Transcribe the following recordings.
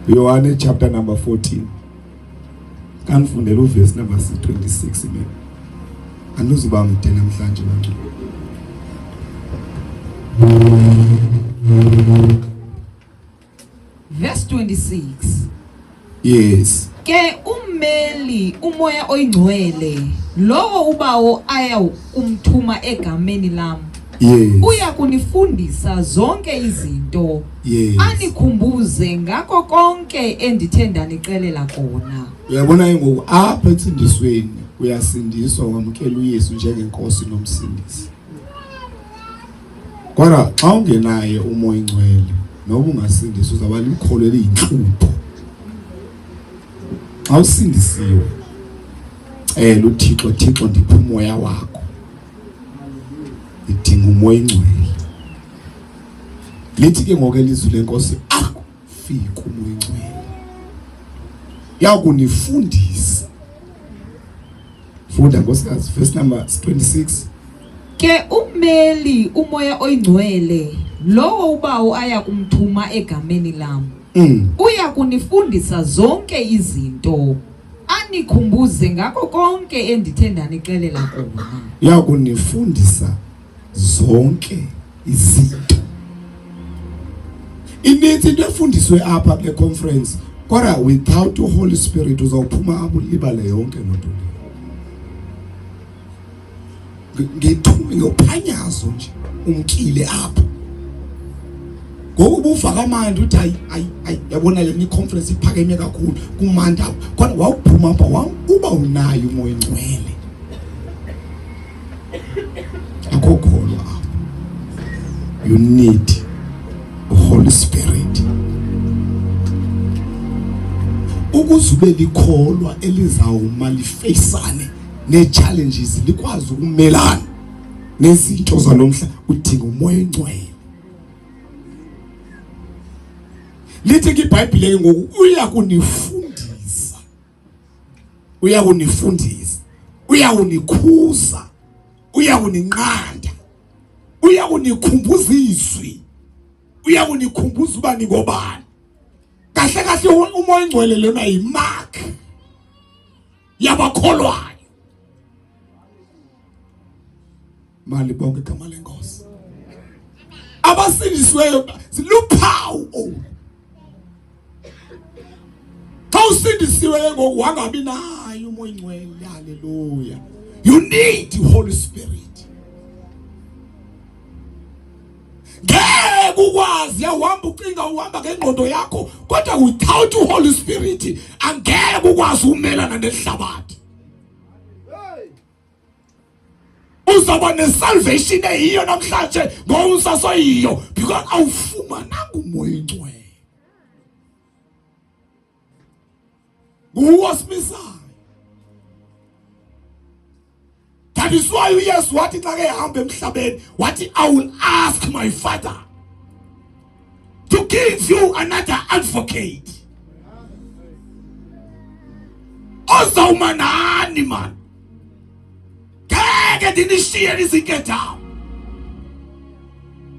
Yohane chapter number 14. Kanifundela uverse number 26 mina. Anuzuba mde namhlanje bantu. Verse 26. Yes. Ke ummeli umoya oyingcwele lowo ubawo aya umthuma egameni lam. Yes. Uya kunifundisa zonke izinto. Yes. Anikhumbuze ngako konke endithe ndanixelela kona. Uyabona ngoku apha etsindisweni uyasindiswa wamkela uYesu njengenkosi nomsindisi. Kodwa xa ungenaye umoya ingcwele noba ungasindiswa uzaba likholwe liyinhlupho. Xa usindisiwe uThixo ndipha umoya wakho. Idinga umoya ingcwele. Lithi ke ngoku elizwi lenkosi fika umoya ingcwele. Yakunifundisa. Funda nkosikazi verse number 26. Ke ummeli umoya oyingcwele lowo ubawo aya kumthuma egameni lam. Uya kunifundisa zonke izinto. Anikhumbuze ngako konke endithe ndanixelela kona. Yakunifundisa zonke izinto. Ininzi into efundiswe apha kule conference. Kodwa without the Holy Spirit uzawuphuma abulibale yonke lonto le. Ngethuba ngophanyazo nje umkile apha. Ngoku ubufaka amandla uthi ayi yabona le conference iphakeme kakhulu kumanda kodwa wawuphuma apha uba unayo umoya ingcwele. Akho kholo apha. You need the Holy Spirit. Ukuzube likholwa elizawuma lifacane ne-challenges likwazi ukumelana nezinto zalomhla udinga umoya ingcwele. Lithi iBhayibhile ngoku uyakunifundisa. Uyakunikhuza. Uyakuninqanda. Uyakunikhumbuza izwi. Uyakunikhumbuza uba ningobani. Kahle kahle umoya ingcwele lona yimark yabakholwayo. Mali bonke igama lenkosi. Abasindisiweyo siluphawu. Usindisiwe ngoku wangabi nayo umoya ingcwele. Hallelujah. You need the Holy Spirit. Ngeke ukwazi uhamba ucinga uhamba ngengqondo yakho kodwa without the Holy Spirit angeke ukwazi umelana nehlabathi. Uzaba nesalvation eyiyo namhlanje ngomsaso yiyo because awufumana umoya ingcwele. Who was Messiah? That is why yes, what it what I will ask my Father to give you another advocate. Ozamanani man. Get in the share is get down.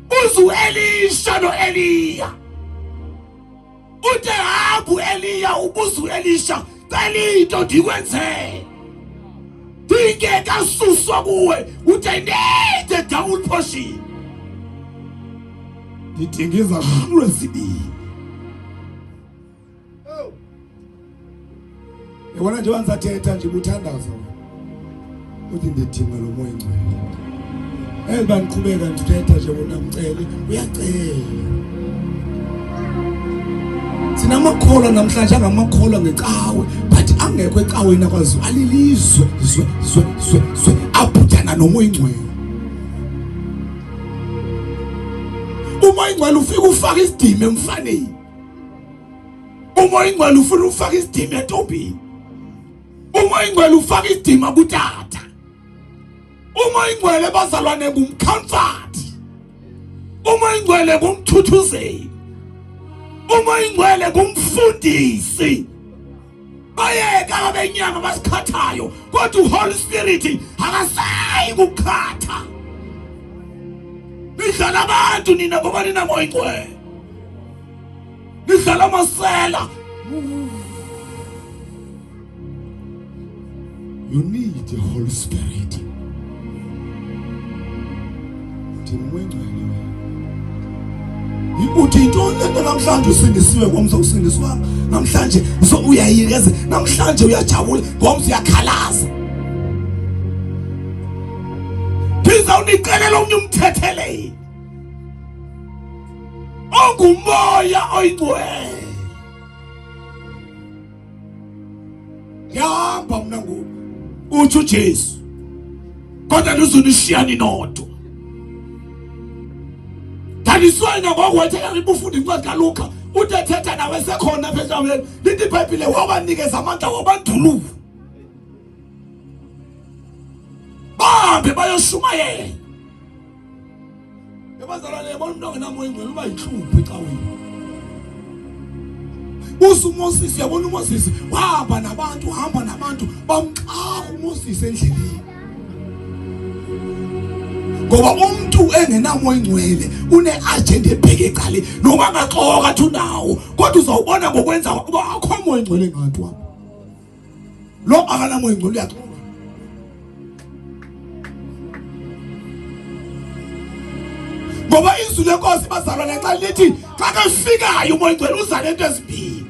Uzu Elisha no Elia. Utehabu Elia ubuzu Elisha talito diwenze tingeka suswa kuwe utenede double portion nitingiza recipe. Yabona nje wanza thetha nje ubuthandaza uthi ndidinga lo moya ingcwele. Baniqhubeka ndithetha nje wona mcele uyacela. Sinamakholwa namhlanje angamakholwa ngecawe but angekho ecaweni akwazi alilizwe zwe abhujana nomoya ingcwele. Umoya ingcwele ufika ufaka isidima emfaneni. Umoya ingcwele ufuna ufaka isidima entobhini. Umoya ingcwele ufaka isidima kutata. Umoya ingcwele bazalwane kumcomfort. Umoya ingcwele kumthuthuzeli. Umoya ingcwele kumfundisi. Bayeka abenyama basikhathayo kodwa uHoly Spirit akasayi kukhatha. Nidlala abantu nina ngoba nina moya ingcwele. Nidlala Uza lamasela. You need the Holy Spirit. Uthi intoni lento namhlanje usindisiwe ngomso usindiswa namhlanje so uyayikeze namhlanje uyajabula ngomso uyakhalaza. Biza unicelela omnye umthethele. Ongumoya oyingcwele. Yahamba mina ngoku uthi uJesu. Kodwa luzunishiyani nodwa. Taliswena ngokwethela libufundi incwadi kaLuka uthethetha nawe sekhona phezulu lithi iBhayibhile wabanikeza amandla wabandululo. Bahambe bayoshumayela. Ebazalwane yabona umuntu ongenamoya ingcwele uba yinhlupho ecaweni. UMoses yabona uMoses wahamba nabantu bamxaka uMoses endleleni. Ngoba umuntu engenamoya ingcwele une-agenda ebheke ecaleni noma ngaxoka athi unawo kodwa uzawubona ngokwenza ukuba akho moya ingcwele ngathi wapha. Lo akanamoya ingcwele uyaxoka. Ngoba izwi lenkosi bazalwane xa lithi xa kafikayo umoya ingcwele uza nento ezibini.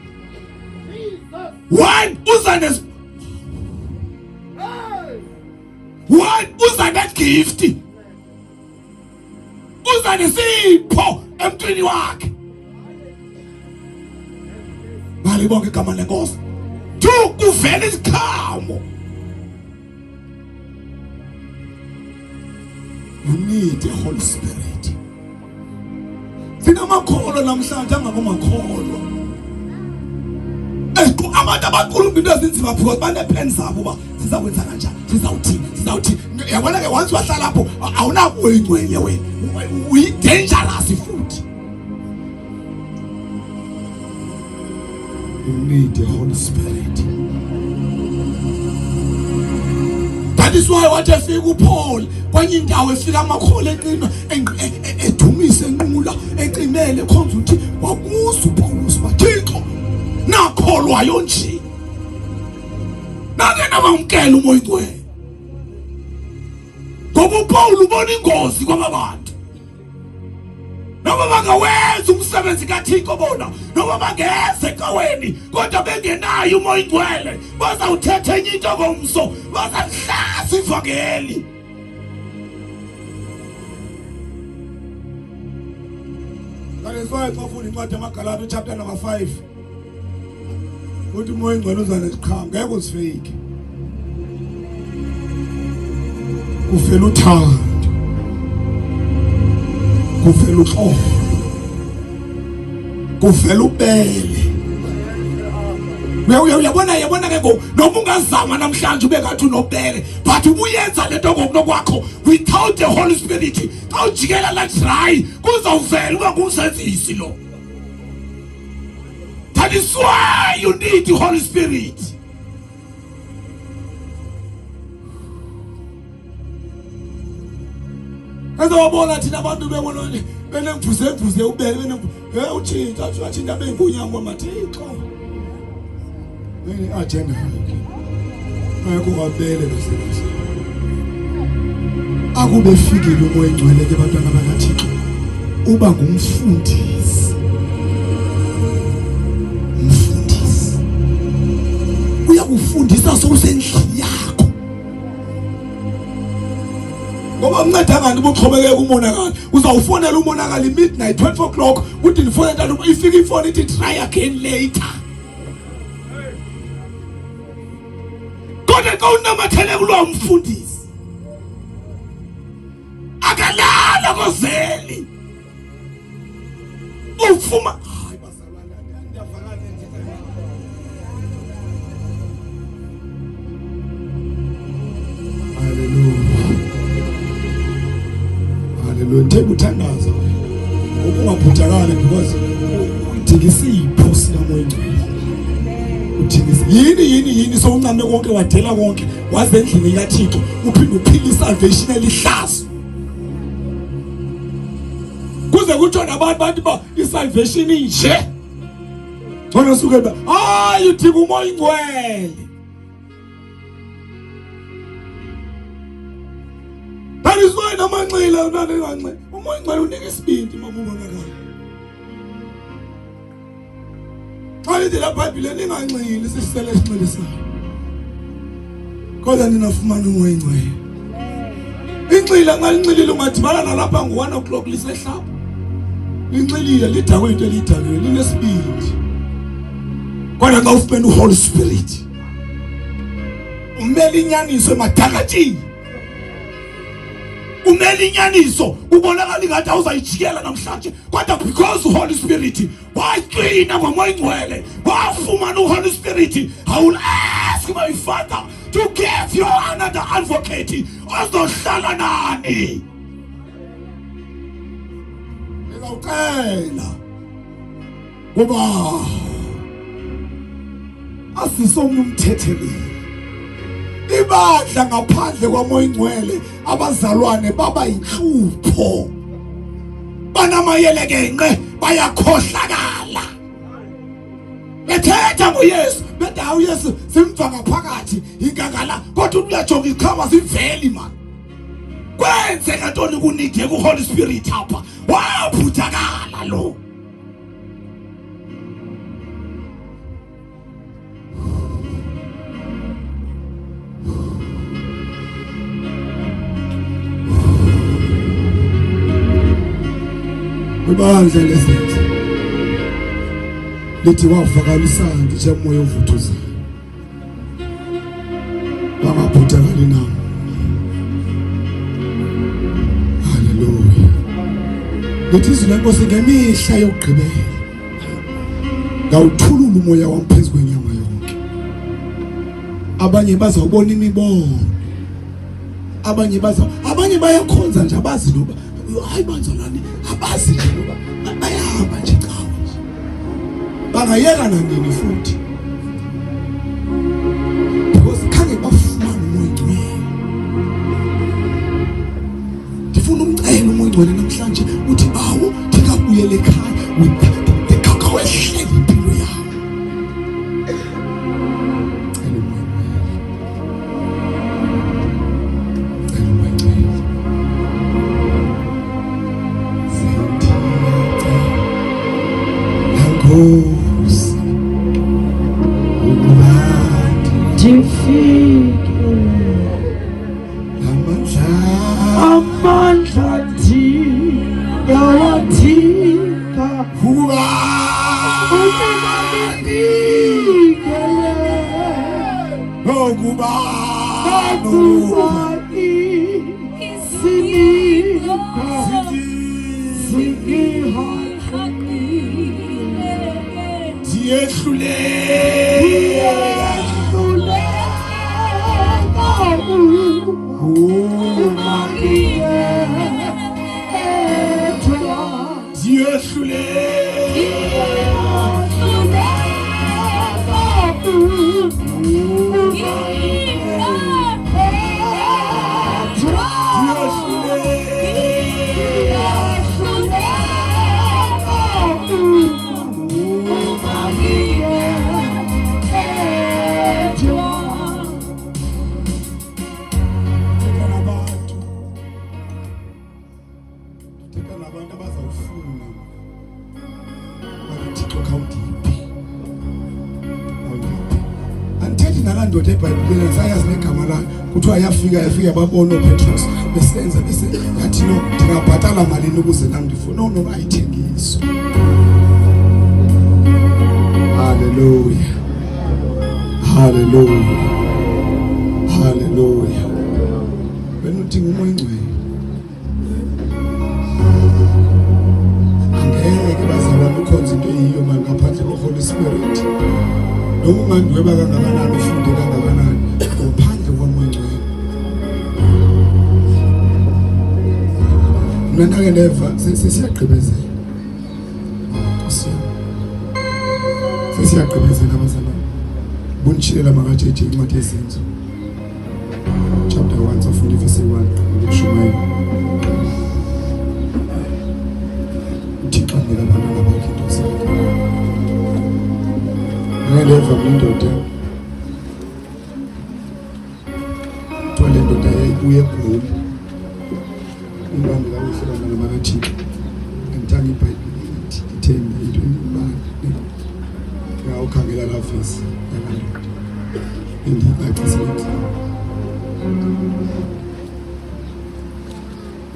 Uza ne-gift. Uza nesipho emntwini wakhe. Balibonke igama lenkosi. 2 kuvela isikhamo. You need the Holy Spirit. Sinamakholwa namhlanje angabomakholwa. Abantu abakhuluma into ezinzima because baneplan zabo uba sizakwenza kanjani sizawuthi yabona ke once wahlala lapho awunako ingcwele wena we dangerous futhi. You need the Holy Spirit. That is why wathi efika uPaul kwenye indawo efika amakholo eqina edumise enqula eqimele khonza ukuthi wakuza uPaulus bathixo nakholwayo nje nake nabamkela umoya ingcwele. Ngoba uPaul ubona ingozi kwabantu noma bangawenza umsebenzi kaThixo bona noma bangeze ecaweni kodwa bengenayo umoya ingcwele bazawuthetha enye into ngomso bazahlasa ivangeli. That is why xa ufunda incwadi yamaGalati chapter number 5 uthi umoya ingcwele uza nesiqhamo ngeke usifike. Kuvela uthando, kuvela uxolo, kuvela ubele. Uyabona ke ngo noma ungazama namhlanje ube ngathi unobele but ubuyenza lento ngokunokwakho without the Holy Spirit xa ujikela la dry kuzawuvela uba ngumsenzisi lo. That is why you need the Holy Spirit. Ezobona thina abantu bebona benemvuze ubele utshintsha athinta bengunyango mathixo. Agenda yakhe ayikho kabele losebenza akube fikile umoya ingcwele ke bantwana bakaThixo uba ngumfundisi uyakufundisa sowusendlini yakho ngoba unceda ngani ubuxhobekeke umonakalo uzawufonela umonakalo midnight 12 o'clock uthi nifonela ntana ifika ifone ithi try again later. Kodwa xa unamathele kulo mfundisi akalala kozeli ufuma hayi bazalwana ndiyavakala nje. Hallelujah themba uthandaza ukungaphuthakali because udikisipho sinamoya ingcwele. Yini so uncame konke wadela konke waze endlini kaThixo uphinde uphile isalvation elihlazo kuze kuthiwa nabantu ba isalvation inje khona suke hayi udinga umoya oyingcwele. That is why namanxila unanenganxe umoya oyingcwele unika isibindi mabubonakala. Xa lithi la Bhayibhile ninganxili sisele isinxele sayo. Kodwa ninafumana umoya oyingcwele. Inxila ngalinxilile ungadibana nalapha ngo-1 o'clock lisehlapha. Linxilile lidakwe into elidakwe linesibindi. Kodwa xa ufumene uHoly Spirit umele inyaniso emadakatshini. Umele inyaniso ubonakala ngathi awuzayijikela namhlanje kodwa because uHoly Spirit waqina ngomoya oyingcwele wafumana uHoly Spirit. I will ask my Father to give you another advocate ozohlala nani. Ngizawucela ngoba asisomnye umthetheleli. Ibandla ngaphandle kwamoya oyingcwele abazalwane baba inhlupho. Banamayelekenqe bayakhohlakala. Bethetha ngoYesu bedawu Yesu simva ngaphakathi ingangala kodwa uyajonga ikhama siveli man. Kwenzeka ntoni kunike kuHoly Spirit apha? Waphuthakala lo. Ibandla lesenzo lithi wavakala isandi nje umoya ovuthuzayo. Bangaphuthakali nami. Hallelujah. Lithi izwi lenkosi ngemihla yokugqibela ngawuthulula umoya wami phezu kwenyama yonke. Abanye bazawubona imibono. Abanye bayakhonza nje abazi loba hayi banzalwane abazi nje loba bayahamba nje cawo. Bangayeka nandini futhi. Because khange bafumana umoya oyingcwele. Ndifuna umcela umoya oyingcwele namhlanje uthi bawo ndingabuyele ekhaya ndikaka wehlele impilo yawo. Ndoda eBhayibhelini sayazi negama la kuthiwa yafika babona uPetrus besenza bese yathi no ndingabhatala malini ukuze nami ndifuna no ayithengiso. Hallelujah. Hallelujah. Hallelujah. Wena udinga umoya oyingcwele. Angeke bazalwane ukhonza into eyiyo manje ngaphandle koHoly Spirit. Noma ungandweba kangakanani ufunde kangakanani ngaphandle komoya oyingcwele. Mina ke neva sesiyagqibezela. Sesiyagqibezela abazalwane. Bunishela makajeje incwadi yezenzo. Chapter 1 safunda verse 1 ukushumayela. Uthixo ngela abantwana bakhe into sakhe. ngiyeva indoda thole indoda yayibuye eGoli ingane la uhlala namakathi ngithanda iBhayibheli ithembe into imali ngawukhangela la verse indicacisiwe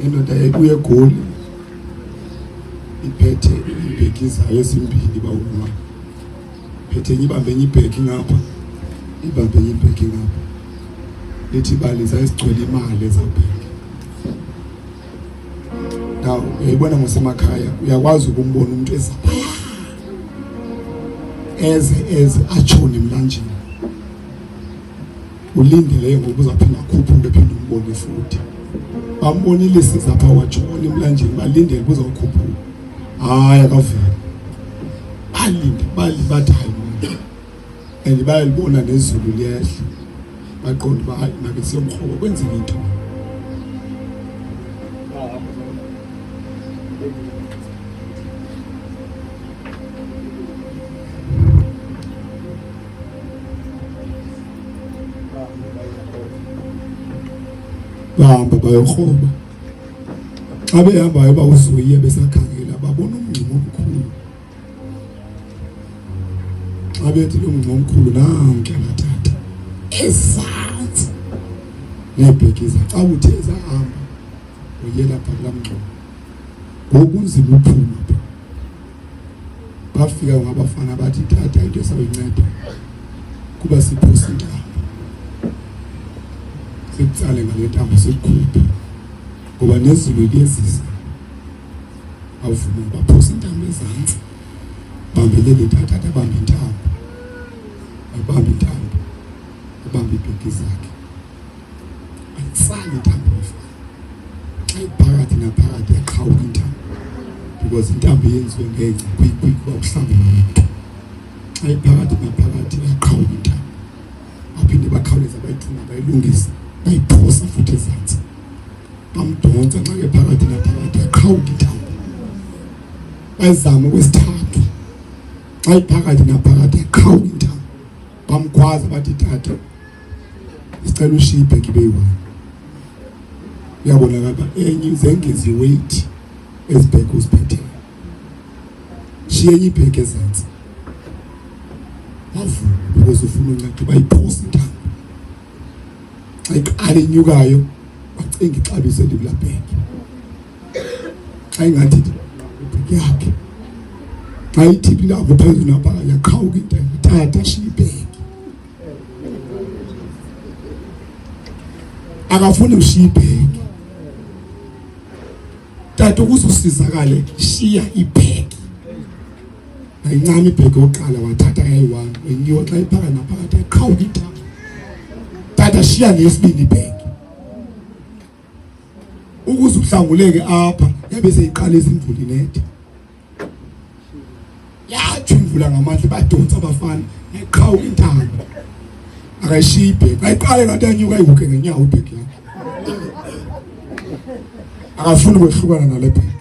indoda yayibuye eGoli iphethe ibheki zayo ezimbili bawuma phethe ngibambe ibheki ngapha ibambe ibheki ngapha lethi baliza esigcwele imali ezabheki now uyayibona ngosemakhaya uyakwazi ukumbona umuntu ezaphaya eze achone emlanjeni ulindele ngoba uzaphinda akhuphuke phinde umbone futhi bambonile sizapha wachona emlanjeni balindele kuzokhuphuka hayi akavela balinde bathi hayi and bayalibona nezulu liyehla baqonda ba hayi make siyomkhoba kwenzeka into bahamba bayokhoba xa behambayo bawuzuye besakhangela babona umngxuma omkhulu xa bethi lo mngxuma omkhulu nanke abathatha ezantsi nebheki xa uthe zahamba uyela pha kulaa mngxuma ngokunzima uphuma bafika ngabafana bathi tata into esawuyinceda kuba siphosa intambo sikutsale ngale ntambo sikukhuphe ngoba nezulu liyezisa awuvuma baphosa intambo ezantsi bambelele tata bambe intambo abambe intambo abambe ibheki zakhe ayitsali intambo efana xa iphakathi naphakathi yaqhawuka intambo because intambo yenziwe ngengca kuba uhlamba nomuntu xa iphakathi naphakathi yaqhawuka intambo baphinde bakhawuleza bayithuna bayilungisa bayiphosa futhi ezantsi bamdonsa xa ke phakathi naphakathi yaqhawuka intambo bayizama okwesithathu xa iphakathi naphakathi yaqhawuka intambo bamkhwaza bathi tata isicela ushiye ibheki beyi-1 uyabonakala uba enye zengezi weight ezibheki uziphetheyo shiye enye ibheki ezantsi bavuma because ufuna unceda bayiphosa intambo xa iqala inyukayo bacinga ixabiso elikulaa bheki xa ingathi ibheki yakhe xa ithi ilapho phezulu napha yaqhawuka intambo tata shiye ibheki akafuni ushiya ibheki tata ukuze usizakale shiya ibheki ayincama ibheki oqala wathatha yayi-1 wenyuka xa iphakathi naphakathi yaqhawuka intambo tata shiya nesibini ibheki ukuze uhlanguleke apha yabe seyiqalisa imvula inetha yathi imvula ngamandla badonsa abafana yaqhawuka intambo akayishiya ibheki ayiqale ngathi yanyuka ayihuke ngenyawo ibheki yakhe akafuni ukwehlukana nale bheki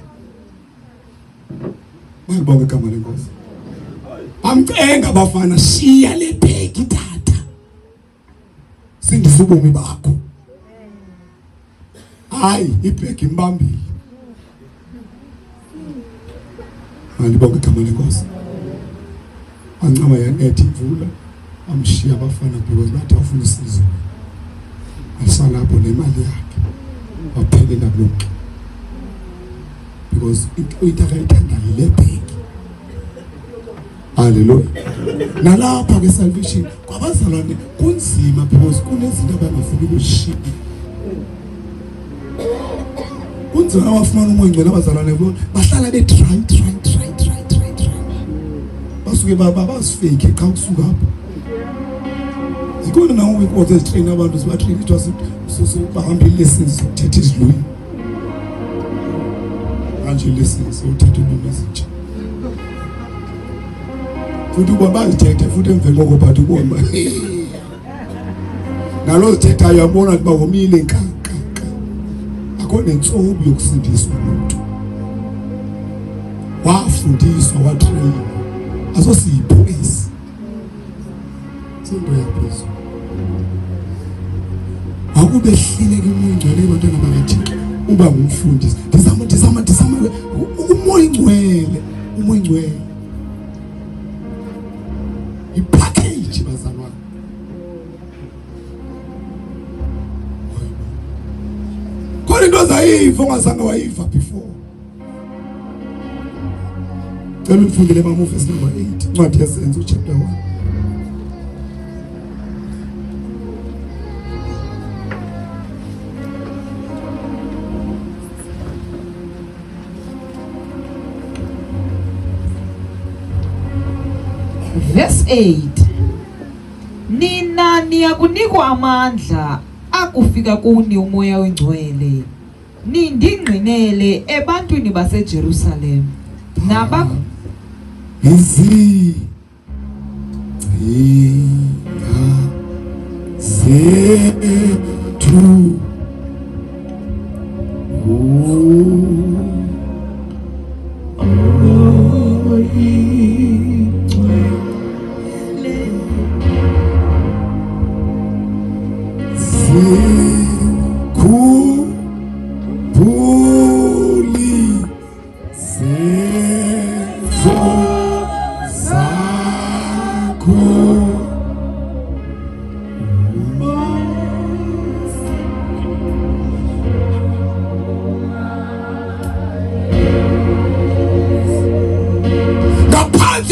bayibonga igama lenkosi bamcenga abafana shiya le bheki tata sindisa ubomi bakho hayi ibheki imbambile malibonga igama lenkosi ancama yanetha imvula amshiya abafana because bathi afuna usizo asalapho nemali yakhe waphelela kulokho because into akayithandayo le bheki haleluya nalapha ke salvation kwabazalwane kunzima because kunezinto abangafuni ukuzishiya kunzima abafumana umoya ngcwele abazalwane bahlala try basuke babasifake xa kusuka apho zikhona nawo inkonzo ezitrain abantu zibatrain ithiwa bahamba i-lessons zokuthetha izilwimi kanje i-lessons zokuthetha ulwimi ezintsha futhi ubona bazithethe futhi emveni koko but ubona uba nalo zithethayo yabona ukuba womile nkanka akho nentsobi yokusindiswa umuntu wafundiswa watrain azosipho esi Into yaphezulu. Akubehlile ke umoya ingcwele ebantwana bakaThixo. Uba ngumfundisi. Ndizama umoya ingcwele, umoya ingcwele. Ipackage bazalwane. Khona into zayiva ongazange wayiva before. Cela ufundele verse number 8, incwadi yesenzo chapter 1. Verse 8. Nina niyakunikwa amandla akufika kuni umoya oyingcwele. Nindingqinele ebantwini baseJerusalem naba zethu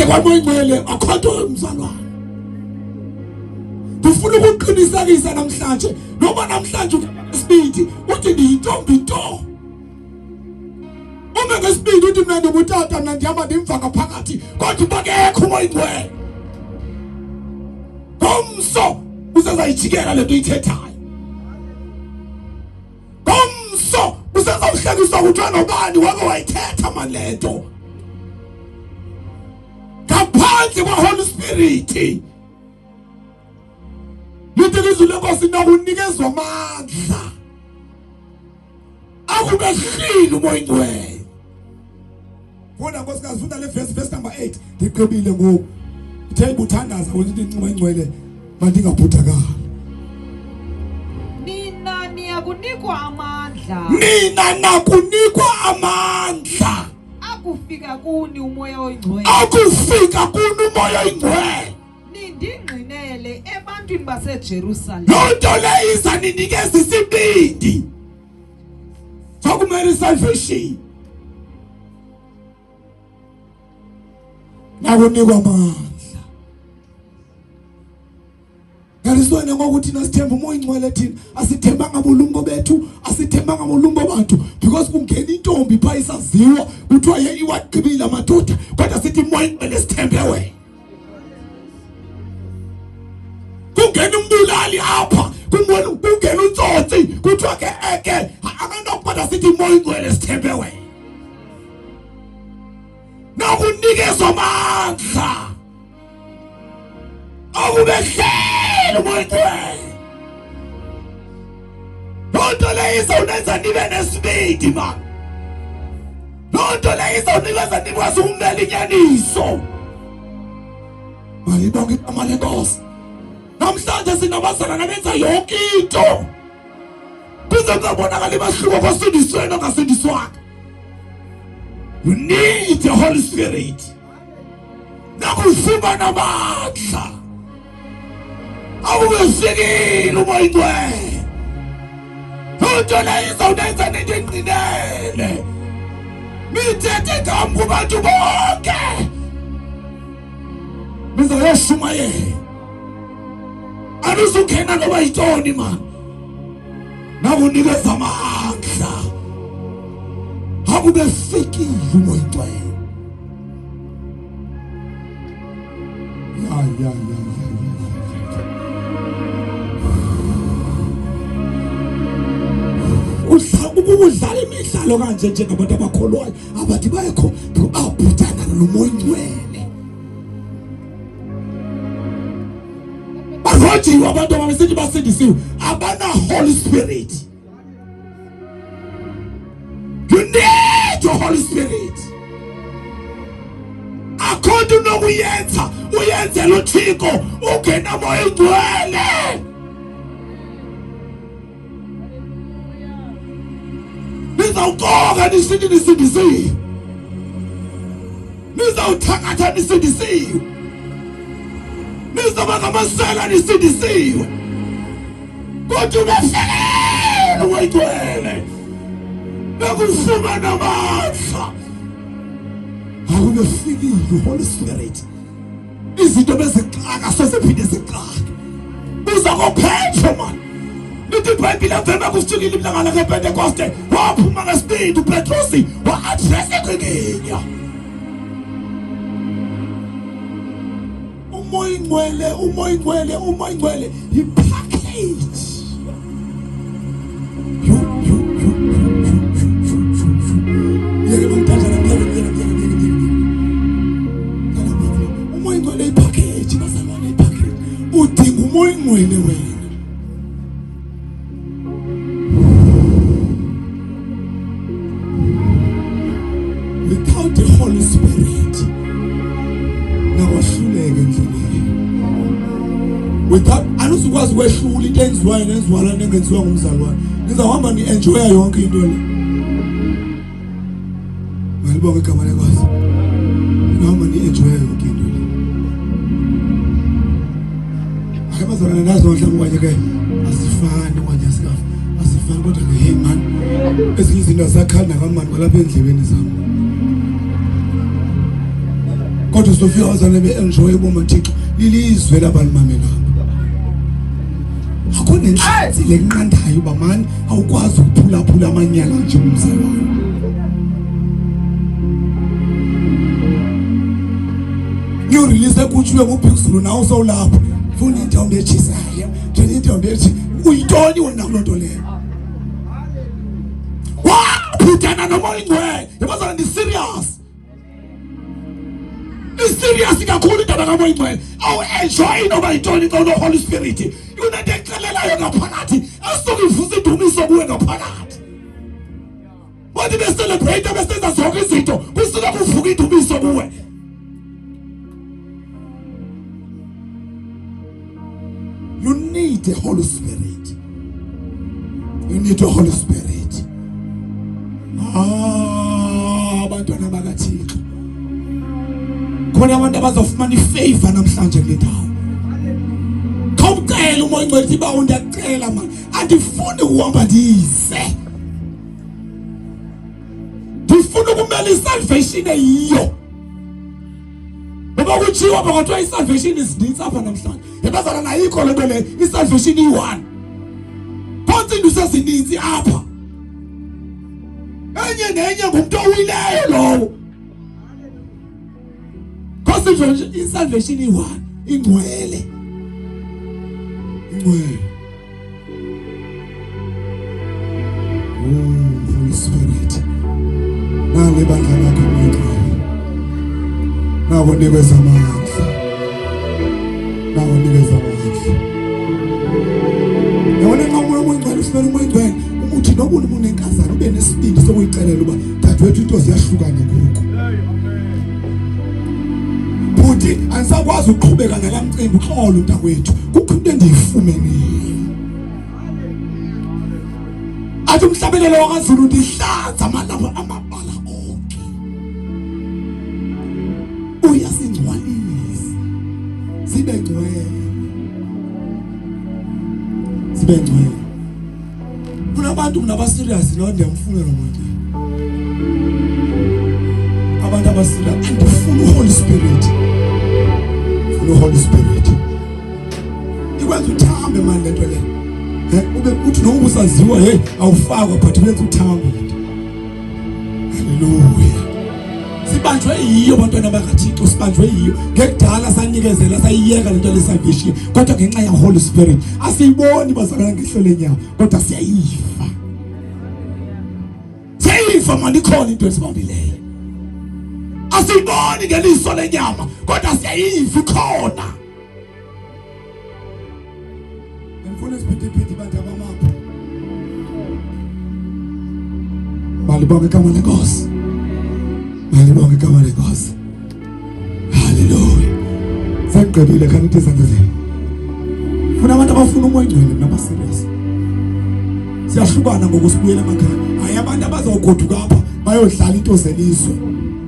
kwamoyingcwele akhotho mzalwane. Ufuna ukuqinisekisa namhlanje noma namhlanje uSpeed uthi ndiyintombi nto. Uma ngeSpeed uthi mina ndingutata mina ndihamba ndimva ngaphakathi kodwa bakekho umoyingcwele. Ngomso usezayijikela lento uyithethayo. Ngomso usezawuhlekisa ukuthi nobani wake wayithetha manje lento. Ngaphandle kwa-Holy Spirit litilizwi lenkosi nakunikezwa amandla akubehlile umoya ingcwele. Funda nkosikazi, funda le verse number 8. Ndiqebile ngoku. Ithe ibuthandaza ukuthi umoya ingcwele mandingabhudakali. Nina niyakunikwa amandla. Nina nakunikwa amandla akufika kuni umoya oyingcwele. Akufika kuni umoya oyingcwele. Nindingqinele ebantwini baseJerusalem. Lonto leyiza ninikeza isibindi sokumele salvation. Nakunikwa amandla. Ngalisone ngokuthi nasithemba umoya ingcwele thina asithembanga bulungu bethu, asithembanga bulungu abantu because kungena intombi pha isaziwa kuthiwa ye iwaqibile amadoda kodwa sithi umoya ingcwele sithembe wena. Kungena umbulali apha kungena utsotsi kuthiwa ke akanokubada sithi umoya ingcwele sithembe wena. Nakunikezwa amandla akubehlele umoya ingcwele. Lonto leyo izawunenza nibe nesibindi man. Lonto leyo izawunikeza nikwazi ukumela inyaniso. Malibonke igama lenkosi. Namhlanje sinabazalwana benza yonke into kuze kungabonakali bahluko kwasindisweni ongasindiswanga. You need the Holy Spirit. Nakufumana amandla akubehlekile umoya ingcwele. Lonto leyo izawunenza nindingqinele mithethe ngam kubantu bonke nizoyoshumayela. Anizungena noba yintoni man. Nakunikeza amandla akubefikile umoya ingcwele. Ya. Ukudlala imidlalo kanje njengabantu abakholwayo abathi bayekho abhutana nomoya ingcwele. Barojiwe abantu abasithi basindisiwe abana Holy Spirit. You need your Holy Spirit. khona unokuyenza uyenzela uThixo ungena moya oyingcwele. Nizawuqoka nisithi nisindisiwe, nizawuthakatha nisindisiwe, nizoba ngamasela nisindisiwe, kodwa ubefekele umoya oyingcwele bekufumana amandla. Awubefikile uHoly Spirit, izinto bezixaka seziphinde zixake, uzakophetha man. Lithi iBhayibhile emveni kufika ilanga lakaPentekoste waphuma ngesibindi uPetrosi wa-addressa inkinga. Umoya oyingcwele, umoya oyingcwele, umoya oyingcwele yi-package. Yeke nomntanjana umoya oyingcwele yi-package, bazalwane, yi-package. Udinga umoya oyingcwele wena. Without the Holy Spirit, nawahluleke endleleni. Without, anusukwazi ukwehlula into enziwayo nenziwala nengenziwa ngumzalwane. Nizahamba ni-enjoya yonke into le. Malibonge igama leNkosi. Nihamba ni-enjoya yonke into le. Ake bazalwane nazo mhlawumbe kwanye ke asifani kwanye asifani kodwa ke hey man, ezinye izinto zakhanda kamani kwalapha endlebeni zami. Kodwa uzofika wazana be-enjoy ubomi kaThixo lilizwe labalimamelayo. Akho nenhlanzi lenqandayo uba mani awukwazi ukuphulaphula amanyala njengomzalwane. Ngiyorelease ekutshiwe nguBhixulu nawe sowulapho. Funa intombi etshisayo, njena intombi ethi uyitoni wena kuloo nto leyo. Waphithana nomoya oyingcwele. Yabazana ndi-serious. Serious kakhulu indaba kamoya oyingcwele. Awu-enjoy noma yintoni xa unoHoly Spirit. Unento exelelayo ngaphakathi asuke ivusa indumiso kuwe ngaphakathi. Wathi becelebrate besenza zonke izinto kusuka kuvuka indumiso kuwe. You need the Holy Spirit. You need the Holy Spirit. Abantwana bakaThixo. Khona abantu abazofumana ifavor namhlanje kule ndawo. Khawucela umoya oyingcwele siba undiyacela man. Andifuni ukuhamba ndize. Ndifuna ukumela isalvation eyiyo. Ngoba kutshiwo bakathiwa isalvation izinintsi apha namhlanje. Yabazana nayikho le nto le isalvation iyi-1. Phantsi into sezininzi apha. Enye nenye ngumntu owileyo lowo. Isalvation iyi-1 ingcwele. Ingcwele. Holy Spirit. Nale bandla lakho ngcwele. Nawo nikeza amandla. Nawo nikeza amandla. Yabona nxa umoya oyingcwele ufumene umoya oyingcwele umuthi noba unenkazana ube nesibindi sokuyicelela uba dadewethu into ziyahlukana ngoku. Buti anisakwazi ukuqhubeka ngala mcimbi uxolo mntakwethu. Kukho into endiyifumeneyo. Athi umhlabelelo wakaZulu ndihlanza amalabo amabala onke. Uyasingcwalisa. Sibe ngcwele. Sibe ngcwele. Kunabantu kunabaserious lo ndiyamfunela umuntu. Abantu abaserious andifuna uHoly Spirit. Holy Spirit. Ikwenza uthambe manje lento le. Ube uthi noma usaziwa hey awufakwa but wenza uthambe. Hallelujah. Sibanjwe yiyo bantwana bakaThixo, sibanjwe yiyo. Ngekudala sanikezela sayiyeka lento le salvation kodwa ngenxa ya Holy Spirit asiyiboni bazalana ngehlo lenyama kodwa siyayifa. Siyayifa manje ikhona into esibambileyo. Asiboni ngeliso lenyama kodwa siyayiva ikhona. Ngifuna siphethe bantu abamapha. Malibonge igama leNkosi. Malibonge igama leNkosi. Ngicebile khani ukuthi izandla zenu. Funa abantu abafuna umoya ongcwele naba serious. Siyahlukana ngokusibuyela emakhaya. Hayi abantu abazawugoduka apha bayodlala into zelizwe.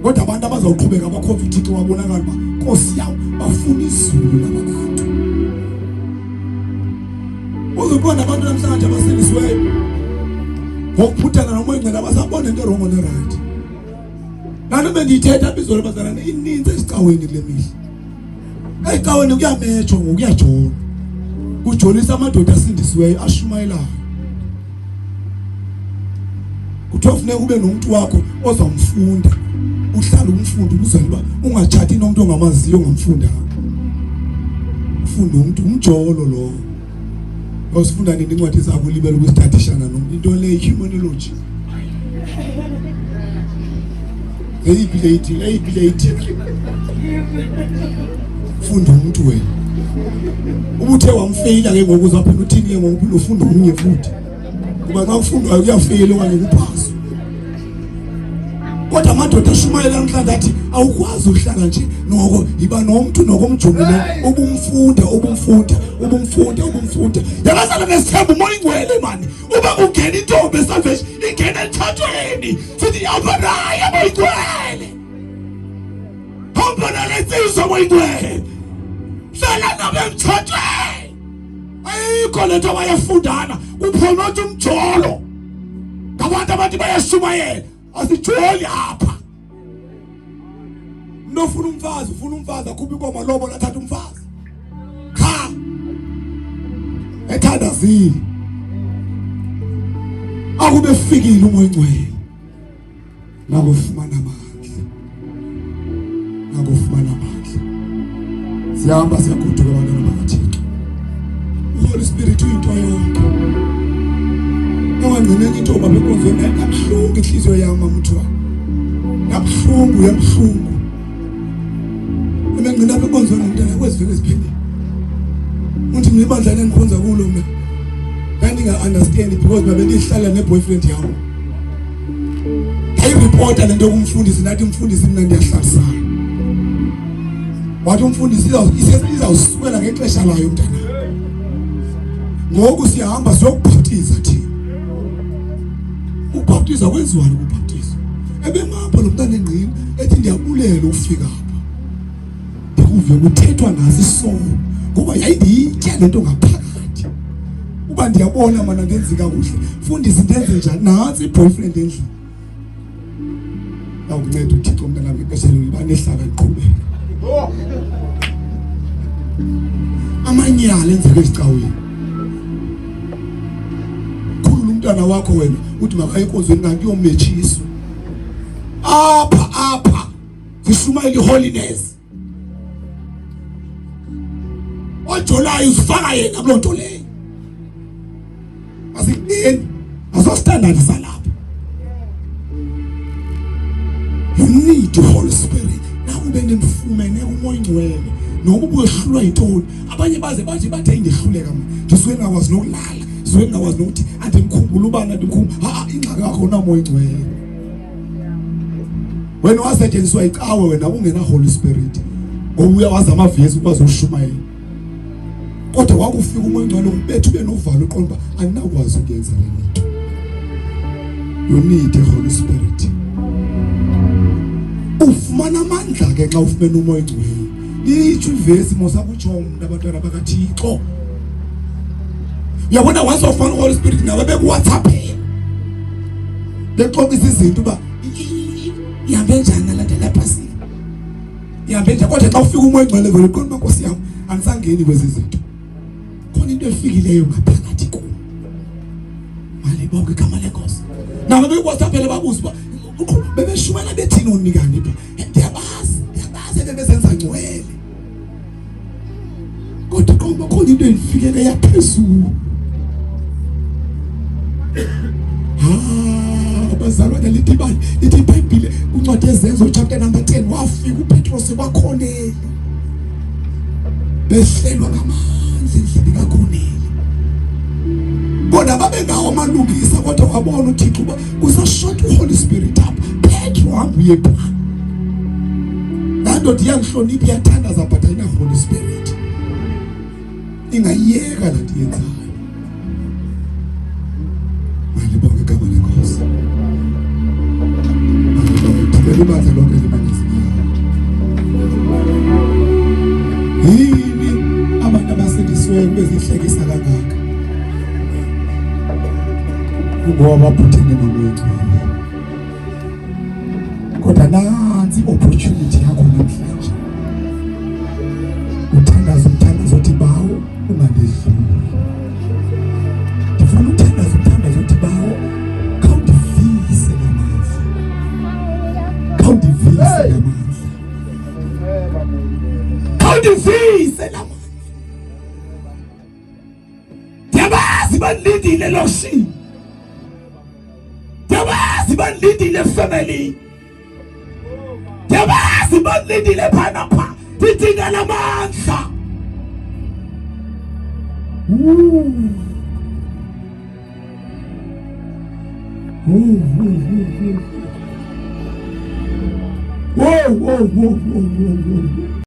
Kodwa abantu abazawuqhubeka abakhomfort Thixo wabonakala ba Nkosi yawo bafuna izulu labantu. Uzobona abantu namhlanje abaselisiweyo. Ngokuphuthana nomoya ongcwele abasabona into wrong ne right. Nalo bengithetha bizolo bazalana ininzi esicaweni kule mihla. Ecaweni kuyametsho ngokuyajona. Kujolisa amadoda asindisiweyo ashumayelayo. Kuthiwa kufuneka ube nomuntu wakho ozamfunda. Uhlala umfundi ukuzenza ungachathi nomuntu ongamaziyo ongamfunda. Ufunda umuntu umjolo lo. Osifunda nini incwadi zakho libele ukustadishana nomuntu into le humanology. Ability. Funda umuntu wena. Ubuthe wamfeyila ke ngokuzaphinda uthini ke ngokuphila ufunda umunye futhi. Kuba xa ufundwa uyafeyila okanye kuphasa. Kodwa amadoda ashumayela namhlanje athi awukwazi uhlala nje noko iba nomuntu nokomjongile ubumfunda. Yakazana nesithembu umoya ongcwele mani. Uba kungena intombi esalvation ingena ethathweni. Sithi yabaraya umoya ongcwele. Hamba nalesizwe umoya ongcwele. Hlala nabo emthathweni. Ayikho lento bayafundana kupromote umjolo. Ngabantu abathi bayashumayela. Asijoli apha. Nofuna umfazi akhupha inkomo lobo lathatha umfazi. Cha. Ethandazile. Akube fikile umoya ongcwele. Nakufumana amandla. Siyahamba siyaguduka abantwana bakaThixo. Holy Spirit uyinto yonke. Ungangcineki into baba enkonzweni yabhlungu inhliziyo yami mthwa. Yabhlungu. Ngingena apha enkonzweni umntana kweziveke eziphelile. Uthi ngibandlane engikhonza kulo mina. Nginga understand because babe ndihlala neboyfriend yawo. Ayireporta lento kumfundisi nathi umfundisi mina ndiyahlarisana. Wathi umfundisi izawusukela ngexesha layo mntana. Ngoku siyahamba siyokubhaptiza thina. Ubhaptiza kwenziwani ukubhaptiza? Ebengapha lo mntana engqini ethi ndiyabulela ufika apha. Ndikuve kuthethwa ngazi isono ngoba yayindiyitya lento ngaphakathi. Uba ndiyabona mana ngenzi kakuhle. Fundisa ndenze njani nansi iboyfriend endlini. Awunceda uThixo umntana wami ixesha liba nehlaka liqhubeka. Amanyala enzeke esicaweni. Khulula umntana wakho wena uthi makaye enkonzweni kanti uyometshiswa. Apha zishumayela iholiness. Ojolayo uzifaka yena kuloo nto leyo. Asikini asostandard salapha. You need the Holy Spirit. Nakube nimfumene umoya ongcwele nokuba uyehlulwa yintoni. Abanye bathi ingehluleka mina. Ndisuke ngakwazi nokulala. Ndisuke ngakwazi nokuthi andimkhumbula ubani ingxaki yakho unamoya ongcwele. Wena wasetshenziswa icawe wena ungena Holy Spirit. Ngobuya wazi amavesi ukwazi ushumayela. Kodwa wakufika umoya ongcwele umbethu benovalo uqonda andinakwazi ukuyenza le nto. You need the Holy Spirit. Ufumana amandla ke xa ufumene umoya ongcwele. Litsho ivesi mosakutsho umuntu abantwana bakaThixo. Uyabona wasofana uHoly Spirit nawe bekuWhatsApp. Bexoxisa izinto ba ihambe njani landela phasi. Ihambe nje kodwa xa ufika umoya ongcwele vele uqonda Nkosi yami anisangeni kwezi zinto. Khona into efikileyo ngaphakathi kuwe. Mali bonke igama leNkosi. Nawe bekuWhatsApp babuza ba bebeshumana bethini onikani pha. Ndiyabazi bebesenza ngcwele. Kodwa qomba khona into efikele yaphezulu. Abazalwane lithi iBhayibhile uncwadi ezenzo chapter number 10 wafika uPetros kwaKhoneli. Behlelwa ngamandla endlini kaKhoneli. Bona babengawo amalungisa kodwa wabona uThixo uba usashota uHoly Spirit apha. Petro hambuye pha. ndoda iyangihlonipha iyathandaza but ayina Holy Spirit. Ingayiyeka lanto yenzayo. Malibonke igama lenkosi. Malibonke libanze lonke libangezileyo. Yini abantu abasindisiweyo bezihlekisa kangaka? Ngoba baphuthene nokuncane. Kodwa nansi opportunity yakho namhlanje. Uthandaza uthi bawo ungalidluli. Ndifuna uthandaza uthi bawo khawundivise lamandla. Khawundivise lamandla. Khawundivise lamandla. Ndiyabazi balindile loshini. Ndiyabazi balindile family. Ndiyabazi balindile phanapha. Tidinga lamandla. Whoa.